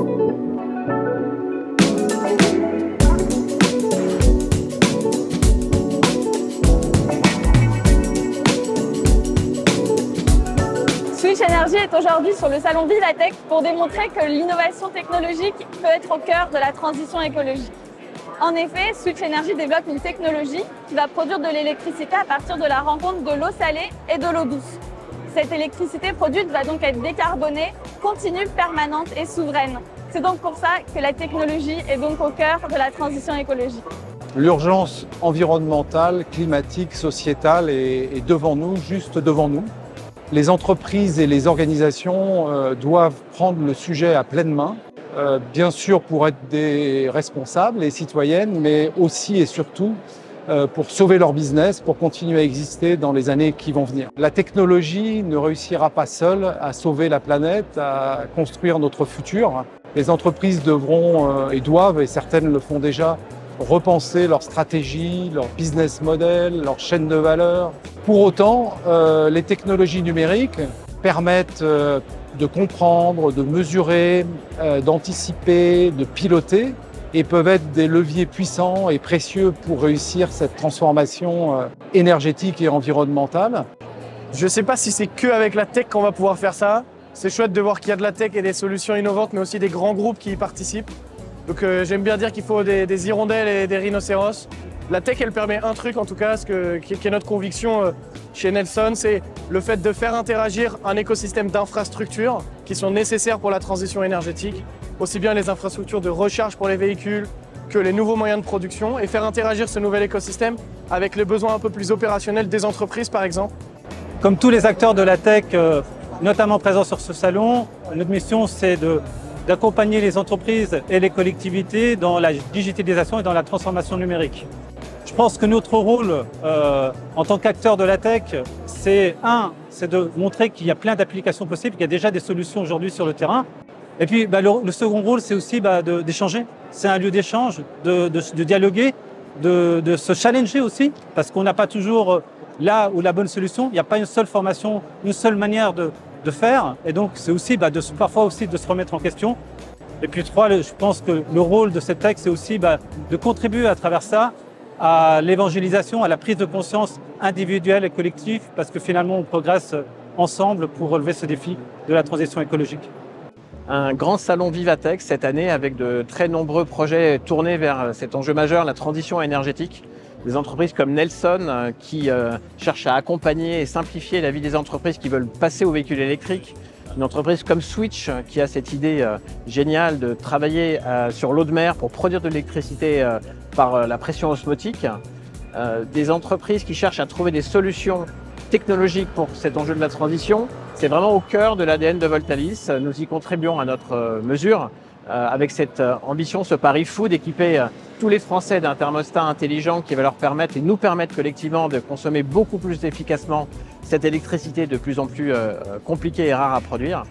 Switch Energy est aujourd'hui sur le salon Vivatech pour démontrer que l'innovation technologique peut être au cœur de la transition écologique. En effet, Switch Energy développe une technologie qui va produire de l'électricité à partir de la rencontre de l'eau salée et de l'eau douce. Cette électricité produite va donc être décarbonée, continue, permanente et souveraine. C'est donc pour ça que la technologie est donc au cœur de la transition écologique. L'urgence environnementale, climatique, sociétale est devant nous, juste devant nous. Les entreprises et les organisations doivent prendre le sujet à pleine main, bien sûr pour être des responsables et citoyennes, mais aussi et surtout pour sauver leur business, pour continuer à exister dans les années qui vont venir. La technologie ne réussira pas seule à sauver la planète, à construire notre futur. Les entreprises devront et doivent, et certaines le font déjà, repenser leur stratégie, leur business model, leur chaîne de valeur. Pour autant, les technologies numériques permettent de comprendre, de mesurer, d'anticiper, de piloter et peuvent être des leviers puissants et précieux pour réussir cette transformation énergétique et environnementale. Je ne sais pas si c'est qu'avec la tech qu'on va pouvoir faire ça. C'est chouette de voir qu'il y a de la tech et des solutions innovantes, mais aussi des grands groupes qui y participent. Donc j'aime bien dire qu'il faut des hirondelles et des rhinocéros. La tech, elle permet un truc en tout cas, qui est notre conviction chez Nelson, c'est le fait de faire interagir un écosystème d'infrastructures qui sont nécessaires pour la transition énergétique, aussi bien les infrastructures de recharge pour les véhicules que les nouveaux moyens de production, et faire interagir ce nouvel écosystème avec les besoins un peu plus opérationnels des entreprises par exemple. Comme tous les acteurs de la tech, notamment présents sur ce salon, notre mission c'est d'accompagner les entreprises et les collectivités dans la digitalisation et dans la transformation numérique. Je pense que notre rôle en tant qu'acteur de la tech, c'est de montrer qu'il y a plein d'applications possibles, qu'il y a déjà des solutions aujourd'hui sur le terrain. Et puis le second rôle, c'est aussi d'échanger. C'est un lieu d'échange, de dialoguer, de se challenger aussi, parce qu'on n'a pas toujours là où la bonne solution. Il n'y a pas une seule formation, une seule manière de faire. Et donc, c'est aussi parfois aussi de se remettre en question. Et puis je pense que le rôle de cette tech, c'est aussi de contribuer à travers ça à l'évangélisation, à la prise de conscience individuelle et collective, parce que finalement, on progresse ensemble pour relever ce défi de la transition écologique. Un grand salon Vivatech cette année avec de très nombreux projets tournés vers cet enjeu majeur, la transition énergétique. Des entreprises comme Nelson qui cherchent à accompagner et simplifier la vie des entreprises qui veulent passer aux véhicules électriques. Une entreprise comme Switch qui a cette idée géniale de travailler sur l'eau de mer pour produire de l'électricité par la pression osmotique. Des entreprises qui cherchent à trouver des solutions technologiques pour cet enjeu de la transition. C'est vraiment au cœur de l'ADN de Voltalis. Nous y contribuons à notre mesure avec cette ambition, ce pari fou d'équiper tous les Français d'un thermostat intelligent qui va leur permettre et nous permettre collectivement de consommer beaucoup plus efficacement cette électricité de plus en plus compliquée et rare à produire.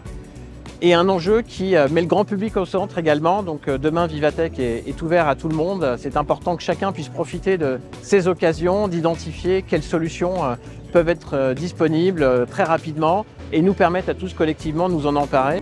Et un enjeu qui met le grand public au centre également. Donc demain, Vivatech est ouvert à tout le monde. C'est important que chacun puisse profiter de ces occasions, d'identifier quelles solutions peuvent être disponibles très rapidement et nous permettre à tous collectivement de nous en emparer.